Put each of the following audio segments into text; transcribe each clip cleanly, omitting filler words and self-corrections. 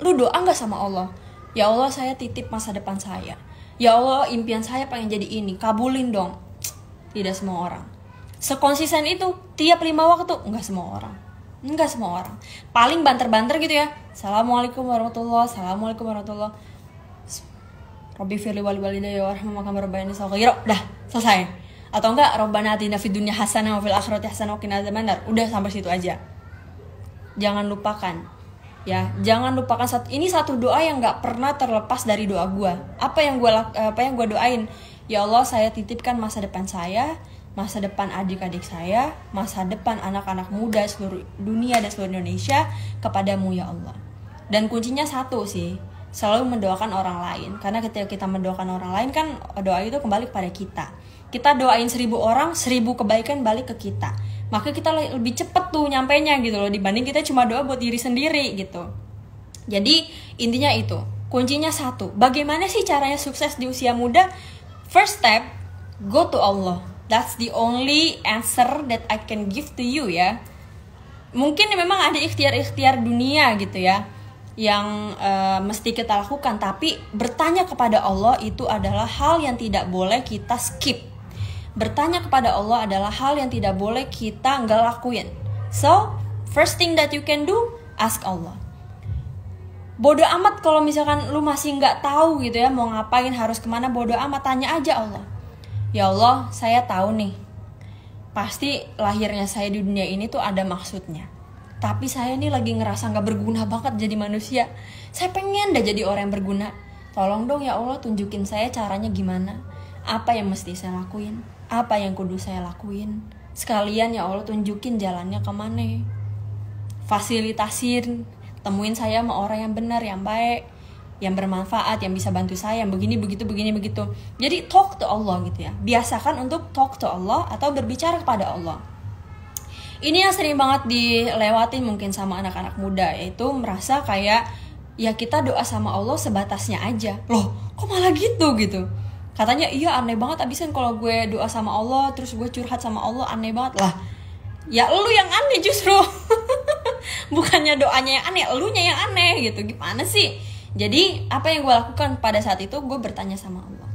Lu doa gak sama Allah? Ya Allah, saya titip masa depan saya. Ya Allah, impian saya pengen jadi ini, kabulin dong. Tidak semua orang sekonsisten itu tiap 5 waktu. Enggak semua orang. Paling banter-banter gitu ya. Assalamualaikum warahmatullahi. Rabbi firli wali walidayya warhamhuma kama rabbayani shaghira. Dah, selesai. Atau enggak, Rabbana atina fid dunya hasanah wa fil akhirati hasanah wa qina adzabannar. Udah sampai situ aja. Jangan lupakan ini satu doa yang nggak pernah terlepas dari doa gue. Apa yang gue doain? Ya Allah, saya titipkan masa depan saya, masa depan adik-adik saya, masa depan anak-anak muda seluruh dunia dan seluruh Indonesia kepadamu ya Allah. Dan kuncinya satu sih, selalu mendoakan orang lain. Karena ketika kita mendoakan orang lain kan doa itu kembali kepada kita. Kita doain 1000 orang, 1000 kebaikan balik ke kita. Maka kita lebih cepet tuh nyampainya gitu loh, dibanding kita cuma doa buat diri sendiri gitu. Jadi intinya itu, kuncinya satu. Bagaimana sih caranya sukses di usia muda? First step, go to Allah. That's the only answer that I can give to you ya. Mungkin memang ada ikhtiar-ikhtiar dunia gitu ya, yang mesti kita lakukan. Tapi bertanya kepada Allah itu adalah hal yang tidak boleh kita skip. Bertanya kepada Allah adalah hal yang tidak boleh kita nggak lakuin. So, first thing that you can do, ask Allah. Bodoh amat kalau misalkan lu masih nggak tahu gitu ya, mau ngapain, harus kemana, bodoh amat, tanya aja Allah. Ya Allah, saya tahu nih, pasti lahirnya saya di dunia ini tuh ada maksudnya. Tapi saya nih lagi ngerasa nggak berguna banget jadi manusia. Saya pengen dah jadi orang yang berguna. Tolong dong ya Allah, tunjukin saya caranya gimana. Apa yang mesti saya lakuin? Apa yang kudu saya lakuin? Sekalian ya Allah, tunjukin jalannya kemana. Fasilitasin, temuin saya sama orang yang benar, yang baik, yang bermanfaat, yang bisa bantu saya, yang begini begitu. Jadi talk to Allah gitu ya. Biasakan untuk talk to Allah atau berbicara kepada Allah. Ini yang sering banget dilewatin mungkin sama anak-anak muda, yaitu merasa kayak ya kita doa sama Allah sebatasnya aja. Loh, kok malah gitu. Katanya iya aneh banget abisan kalau gue doa sama Allah terus gue curhat sama Allah, aneh banget lah. Ya lu yang aneh justru. Bukannya doanya yang aneh, elunya yang aneh gitu. Gimana sih? Jadi apa yang gue lakukan pada saat itu, gue bertanya sama Allah.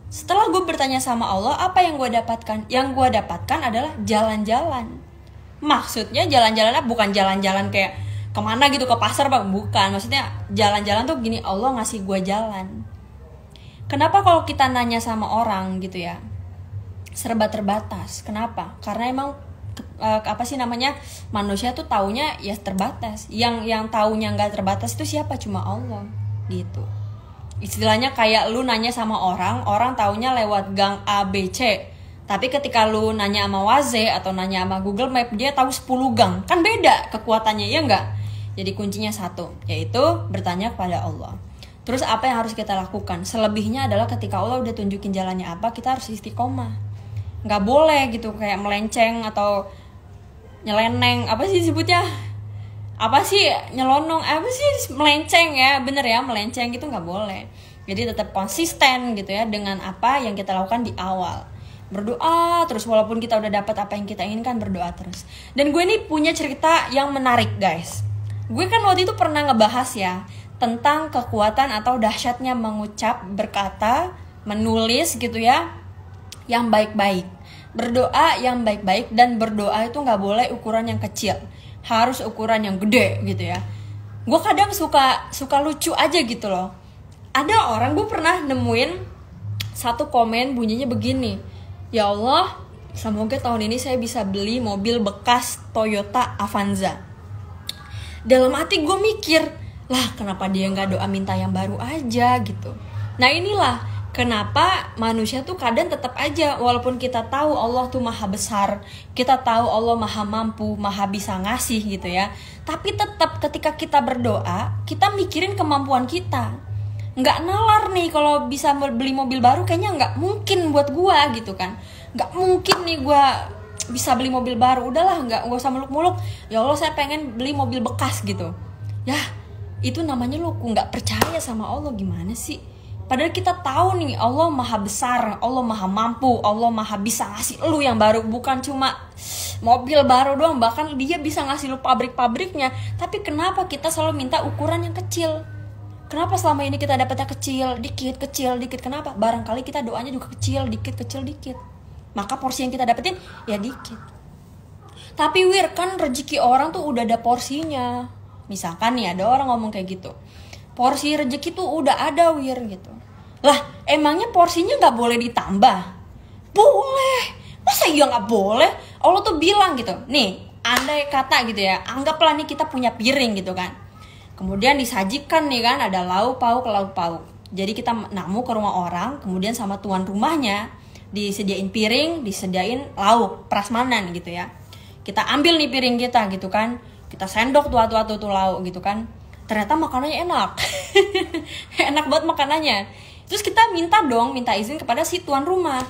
Setelah gue bertanya sama Allah, apa yang gue dapatkan? Yang gue dapatkan adalah jalan-jalan. Maksudnya jalan-jalannya bukan jalan-jalan kayak kemana gitu, ke pasar bang, bukan. Maksudnya jalan-jalan tuh gini, Allah ngasih gue jalan. Kenapa kalau kita nanya sama orang gitu ya, serba terbatas? Kenapa? Karena emang manusia tuh taunya ya terbatas. Yang taunya nggak terbatas itu siapa? Cuma Allah gitu. Istilahnya kayak lu nanya sama orang taunya lewat gang A, B, C. Tapi ketika lu nanya sama Waze atau nanya sama Google Map, dia tahu 10 gang. Kan beda kekuatannya, ya enggak? Jadi kuncinya satu, yaitu bertanya kepada Allah. Terus apa yang harus kita lakukan? Selebihnya adalah ketika Allah udah tunjukin jalannya apa, kita harus istiqomah. Nggak boleh gitu kayak melenceng atau nyeleneng. Apa sih disebutnya? Apa sih nyelonong? Apa sih melenceng ya? Bener ya, melenceng gitu nggak boleh. Jadi tetap konsisten gitu ya dengan apa yang kita lakukan di awal. Berdoa terus walaupun kita udah dapat apa yang kita inginkan, berdoa terus. Dan gue nih punya cerita yang menarik guys. Gue kan waktu itu pernah ngebahas ya tentang kekuatan atau dahsyatnya mengucap, berkata, menulis gitu ya, yang baik-baik. Berdoa yang baik-baik, dan berdoa itu gak boleh ukuran yang kecil, harus ukuran yang gede gitu ya. Gue kadang suka lucu aja gitu loh. Ada orang, gue pernah nemuin satu komen bunyinya begini, ya Allah, semoga tahun ini saya bisa beli mobil bekas Toyota Avanza. Dalam hati gue mikir, lah kenapa dia nggak doa minta yang baru aja gitu. Nah inilah kenapa manusia tuh kadang tetap aja, walaupun kita tahu Allah tuh maha besar, kita tahu Allah maha mampu, maha bisa ngasih gitu ya, tapi tetap ketika kita berdoa, kita mikirin kemampuan kita. Nggak nalar nih kalau bisa beli mobil baru, kayaknya nggak mungkin buat gua gitu kan. Nggak mungkin nih gua bisa beli mobil baru, udahlah nggak usah muluk-muluk. Ya Allah saya pengen beli mobil bekas gitu. Ya itu namanya lu nggak percaya sama Allah, gimana sih? Padahal kita tahu nih Allah maha besar, Allah maha mampu, Allah maha bisa ngasih lu yang baru, bukan cuma mobil baru doang, bahkan dia bisa ngasih lu pabrik-pabriknya. Tapi kenapa kita selalu minta ukuran yang kecil? Kenapa selama ini kita dapatnya kecil dikit? Kenapa? Barangkali kita doanya juga kecil dikit. Maka porsi yang kita dapetin ya dikit. Tapi kan rezeki orang tuh udah ada porsinya. Misalkan nih ada orang ngomong kayak gitu, porsi rezeki tuh udah ada gitu. Lah emangnya porsinya gak boleh ditambah? Boleh. Masa iya gak boleh? Allah tuh bilang gitu, nih andai kata gitu ya, anggaplah nih kita punya piring gitu kan, kemudian disajikan nih kan, ada lauk pauk. Jadi kita namu ke rumah orang, kemudian sama tuan rumahnya disediain piring, disediain lauk, prasmanan gitu ya. Kita ambil nih piring kita gitu kan, kita sendok tuh lauk gitu kan, ternyata makanannya enak. Enak banget makanannya. Terus kita minta izin kepada si tuan rumah,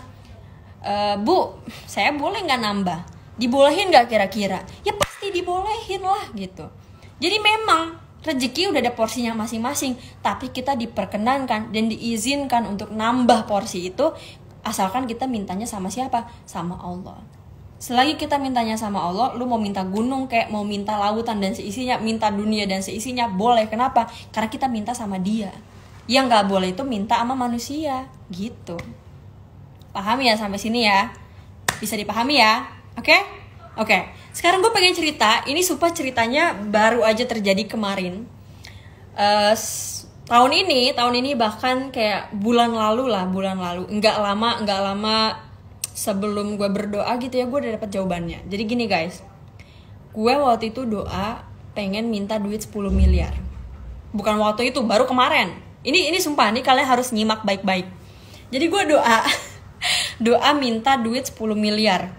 Bu, saya boleh nggak nambah? Dibolehin nggak kira-kira? Ya pasti dibolehin lah gitu. Jadi memang rezeki udah ada porsinya masing-masing, tapi kita diperkenankan dan diizinkan untuk nambah porsi itu, asalkan kita mintanya sama siapa? Sama Allah. Selagi kita mintanya sama Allah, lu mau minta gunung kayak mau minta lautan dan seisinya, minta dunia dan seisinya, boleh. Kenapa? Karena kita minta sama Dia. Yang nggak boleh itu minta sama manusia gitu. Paham ya sampai sini ya? Bisa dipahami ya? Oke. Sekarang gue pengen cerita. Ini sumpah ceritanya baru aja terjadi kemarin. Tahun ini bahkan kayak bulan lalu. Nggak lama sebelum gue berdoa gitu ya, gue udah dapet jawabannya. Jadi gini guys, gue waktu itu doa pengen minta duit 10 miliar. Bukan waktu itu, baru kemarin. Ini sumpah, nih kalian harus nyimak baik-baik. Jadi gue doa minta duit 10 miliar.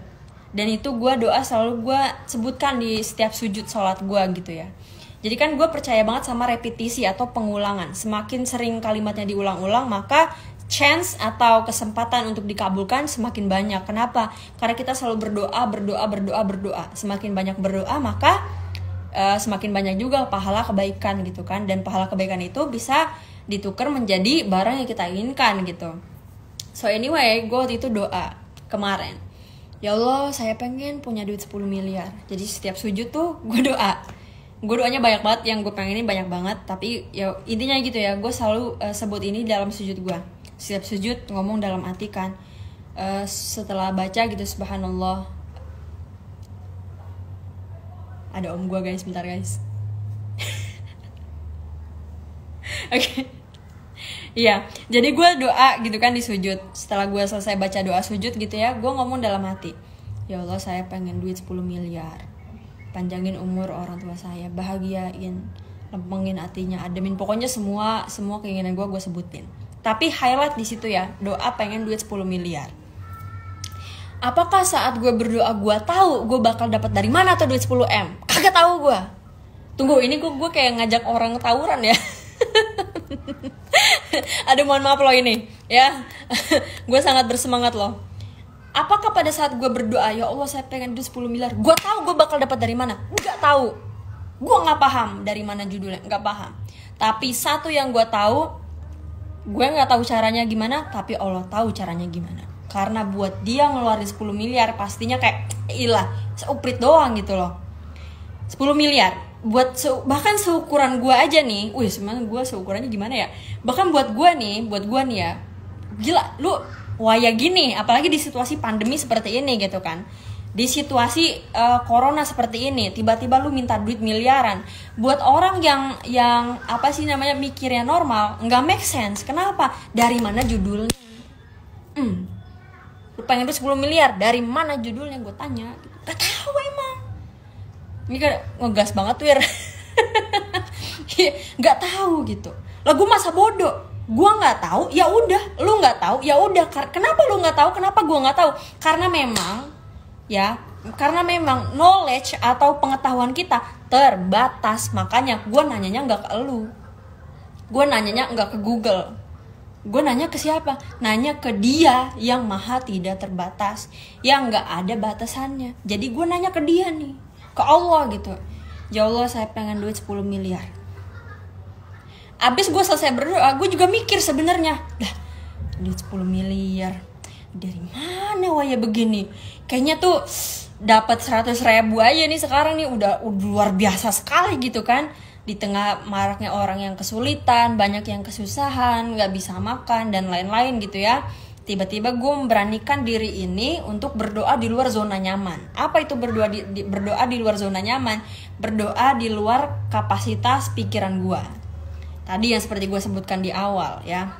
Dan itu gue doa selalu gue sebutkan di setiap sujud sholat gue gitu ya. Jadi kan gue percaya banget sama repetisi atau pengulangan. Semakin sering kalimatnya diulang-ulang, maka chance atau kesempatan untuk dikabulkan semakin banyak. Kenapa? Karena kita selalu berdoa. Semakin banyak berdoa, maka semakin banyak juga pahala kebaikan gitu kan. Dan pahala kebaikan itu bisa ditukar menjadi barang yang kita inginkan gitu. So anyway, gue waktu itu doa kemarin, ya Allah saya pengen punya duit 10 miliar. Jadi setiap sujud tuh gue doa. Gue doanya banyak banget, yang gue pengen ini banyak banget. Tapi ya intinya gitu ya, gue selalu sebut ini dalam sujud gue. Setiap sujud ngomong dalam hati kan, setelah baca gitu subhanallah. Ada om gue guys, bentar guys. Oke. Iya, jadi gue doa gitu kan di sujud. Setelah gue selesai baca doa sujud gitu ya, gue ngomong dalam hati, ya Allah saya pengen duit 10 miliar. Panjangin umur orang tua saya, bahagiain, lempengin hatinya, ademin, pokoknya semua keinginan gue sebutin. Tapi highlight di situ ya, doa pengen duit 10 miliar. Apakah saat gue berdoa gue tahu gue bakal dapat dari mana tuh duit 10 M? Kagak tahu gue. Tunggu, ini gue kayak ngajak orang tawuran ya. Aduh mohon maaf loh ini ya. Gue sangat bersemangat loh. Apakah pada saat gue berdoa, ya Allah saya pengen duit 10 miliar, gue tahu gue bakal dapat dari mana? Gak tahu. Gue gak paham dari mana judulnya, gak paham. Tapi satu yang gue tahu, gue gak tahu caranya gimana, tapi Allah tahu caranya gimana. Karena buat dia ngeluarin 10 miliar pastinya kayak ilah, seuprit doang gitu loh. 10 miliar buat bahkan seukuran gue aja nih. Sebenarnya gue seukurannya gimana ya? Bahkan buat gue nih ya, gila lu waya gini, apalagi di situasi pandemi seperti ini gitu kan. Di situasi corona seperti ini, tiba-tiba lu minta duit miliaran. Buat orang yang apa sih namanya, mikirnya normal, nggak make sense. Kenapa? Dari mana judulnya? Lu pengen duit 10 miliar, dari mana judulnya? Gue tanya. Gak tahu emang. Ini kan ngegas banget tuh ya. Gak tahu gitu. Lah gue masa bodoh. Gue nggak tahu, ya udah. Lu nggak tahu, ya udah. Kenapa lu nggak tahu? Kenapa gue nggak tahu? Karena memang knowledge atau pengetahuan kita terbatas. Makanya gue nanyanya nggak ke lu. Gue nanyanya nggak ke Google. Gue nanya ke siapa? Nanya ke Dia yang maha tidak terbatas, yang nggak ada batasannya. Jadi gue nanya ke Dia nih, ke Allah gitu. Ya Allah saya pengen duit 10 miliar. Abis gue selesai berdoa, gue juga mikir sebenarnya, duit 10 miliar dari mana waya begini? Kayaknya tuh dapat 100.000 aja nih sekarang nih udah luar biasa sekali gitu kan. Di tengah maraknya orang yang kesulitan, banyak yang kesusahan, nggak bisa makan dan lain-lain gitu ya. Tiba-tiba gue memberanikan diri ini untuk berdoa di luar zona nyaman. Apa itu berdoa berdoa di luar zona nyaman? Berdoa di luar kapasitas pikiran gue. Tadi yang seperti gue sebutkan di awal ya.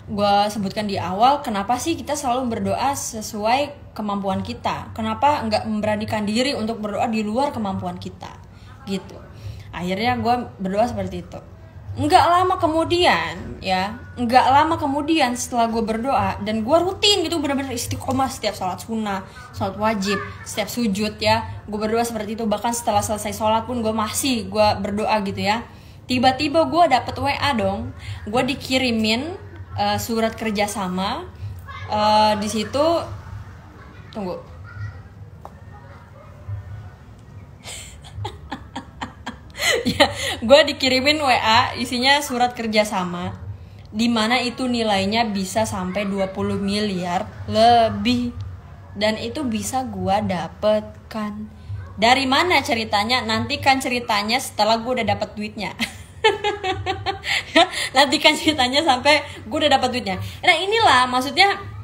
Gue sebutkan di awal, kenapa sih kita selalu berdoa sesuai kemampuan kita? Kenapa nggak memberanikan diri untuk berdoa di luar kemampuan kita? Gitu. Akhirnya gue berdoa seperti itu. Nggak lama kemudian setelah gue berdoa dan gue rutin gitu, benar-benar istiqomah setiap sholat sunnah, sholat wajib, setiap sujud ya, gue berdoa seperti itu. Bahkan setelah selesai sholat pun gue berdoa gitu ya. Tiba-tiba gue dapet WA dong, gue dikirimin surat kerjasama. Di situ tunggu. Ya, gue dikirimin WA isinya surat kerjasama, dimana itu nilainya bisa sampai 20 miliar lebih. Dan itu bisa gue dapatkan. Dari mana ceritanya? Nantikan ceritanya setelah gue udah dapet duitnya. Nantikan ceritanya sampai gue udah dapet duitnya. Nah inilah maksudnya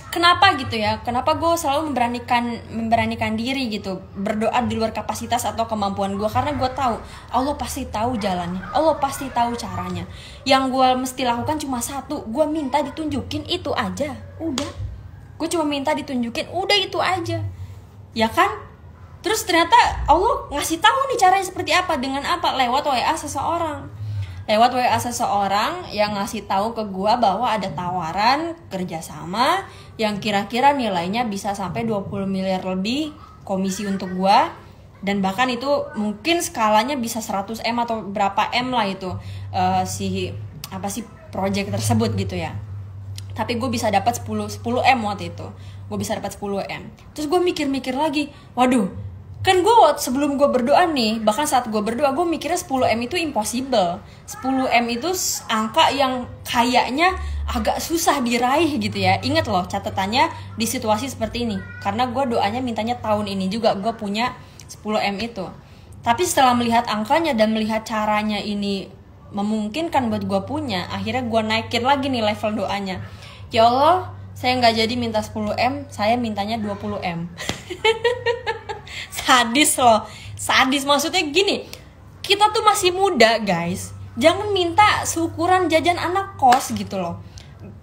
kenapa gitu ya, kenapa gue selalu memberanikan diri gitu berdoa di luar kapasitas atau kemampuan gue. Karena gue tahu Allah pasti tahu jalannya, Allah pasti tahu caranya. Yang gue mesti lakukan cuma satu, gue minta ditunjukin, itu aja. Udah, gue cuma minta ditunjukin, udah itu aja, ya kan? Terus ternyata Allah ngasih tahu nih caranya seperti apa, dengan apa? Lewat WA seseorang yang ngasih tahu ke gue bahwa ada tawaran kerjasama yang kira-kira nilainya bisa sampai 20 miliar lebih komisi untuk gue. Dan bahkan itu mungkin skalanya bisa 100M atau berapa M lah itu project tersebut gitu ya. Tapi gue bisa dapat 10M waktu itu. Gue bisa dapat 10M. Terus gue mikir-mikir lagi, waduh, kan gue sebelum gue berdoa nih, bahkan saat gue berdoa gue mikirnya 10M itu impossible. 10M itu angka yang kayaknya agak susah diraih gitu ya. Ingat loh catatannya di situasi seperti ini, karena gue doanya mintanya tahun ini juga gue punya 10M itu. Tapi setelah melihat angkanya dan melihat caranya ini memungkinkan buat gue punya, akhirnya gue naikin lagi nih level doanya. Ya Allah, saya gak jadi minta 10M, saya mintanya 20M. Sadis maksudnya gini, kita tuh masih muda guys, jangan minta seukuran jajan anak kos gitu loh.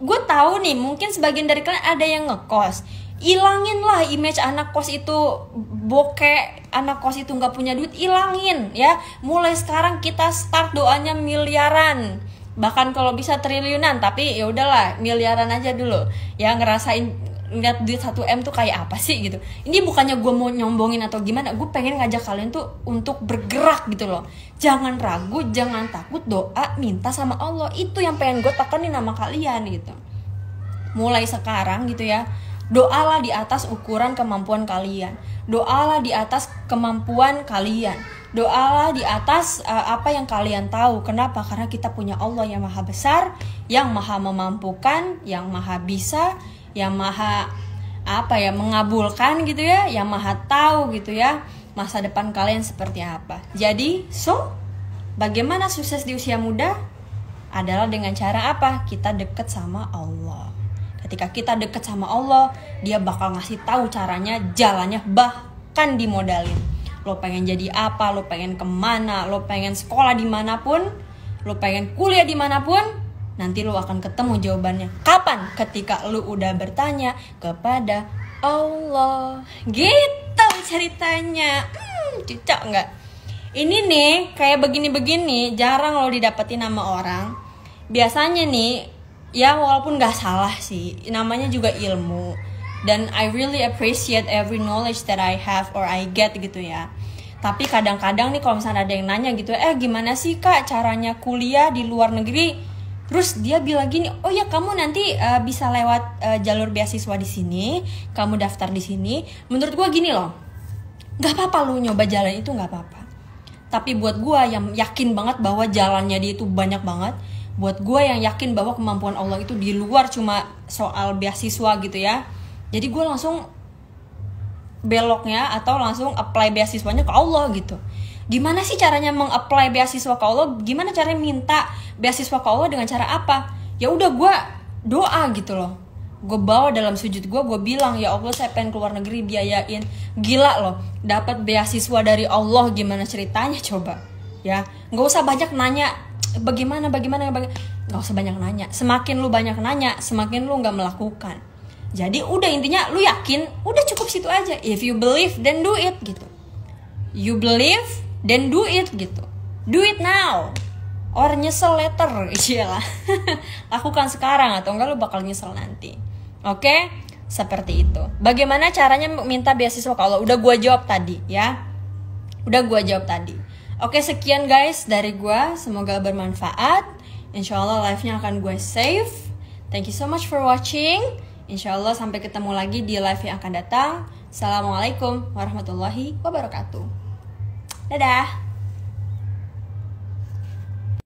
Gue tahu nih mungkin sebagian dari kalian ada yang ngekos, ilangin lah image anak kos itu bokeh, anak kos itu nggak punya duit, ilangin ya. Mulai sekarang kita start doanya miliaran, bahkan kalau bisa triliunan, tapi ya udahlah miliaran aja dulu ya. Ngerasain ngeliat duit 1M tuh kayak apa sih gitu. Ini bukannya gue mau nyombongin atau gimana, gue pengen ngajak kalian tuh untuk bergerak gitu loh. Jangan ragu, jangan takut, doa, minta sama Allah. Itu yang pengen gue tekanin sama kalian gitu. Mulai sekarang gitu ya, doalah di atas ukuran kemampuan kalian, doalah di atas kemampuan kalian, doalah di atas apa yang kalian tahu. Kenapa? Karena kita punya Allah yang maha besar, yang maha memampukan, yang maha bisa, yang maha mengabulkan gitu ya, yang maha tahu gitu ya masa depan kalian seperti apa. Jadi bagaimana sukses di usia muda? Adalah dengan cara apa? Kita deket sama Allah. Ketika kita deket sama Allah, dia bakal ngasih tahu caranya, jalannya, bahkan dimodalin. Lo pengen jadi apa, lo pengen kemana, lo pengen sekolah dimanapun, lo pengen kuliah dimanapun, nanti lu akan ketemu jawabannya. Kapan? Ketika lu udah bertanya kepada Allah. Gitu ceritanya. Cocok nggak? Ini nih kayak begini-begini jarang lo didapetin sama orang. Biasanya nih ya walaupun nggak salah sih, namanya juga ilmu. Dan I really appreciate every knowledge that I have or I get gitu ya. Tapi kadang-kadang nih kalau misalnya ada yang nanya gitu, gimana sih kak caranya kuliah di luar negeri? Terus dia bilang gini, oh ya kamu nanti bisa lewat jalur beasiswa di sini, kamu daftar di sini. Menurut gue gini loh, nggak apa-apa lu nyoba jalan itu, nggak apa-apa. Tapi buat gue yang yakin banget bahwa jalannya dia itu banyak banget, buat gue yang yakin bahwa kemampuan Allah itu di luar cuma soal beasiswa gitu ya. Jadi gue langsung beloknya atau langsung apply beasiswanya ke Allah gitu. Gimana sih caranya meng-apply beasiswa ke Allah? Gimana caranya minta beasiswa ke Allah, dengan cara apa? Ya udah gue doa gitu loh. Gue bawa dalam sujud gue bilang, ya Allah saya pengen keluar negeri, biayain. Gila loh, dapat beasiswa dari Allah, gimana ceritanya coba? Ya, nggak usah banyak nanya bagaimana, nggak usah banyak nanya. Semakin lu banyak nanya, semakin lu nggak melakukan. Jadi udah, intinya lu yakin, udah cukup situ aja. If you believe, then do it gitu. You believe, then do it gitu. Do it now. Or nyesel later, iyalah. Lakukan sekarang, atau enggak lu bakal nyesel nanti. Oke? Seperti itu. Bagaimana caranya minta beasiswa ke Allah? Udah gua jawab tadi ya. Oke, sekian guys dari gua. Semoga bermanfaat. Insyaallah live-nya akan gue save. Thank you so much for watching. Insyaallah sampai ketemu lagi di live yang akan datang. Assalamualaikum warahmatullahi wabarakatuh. Dadah.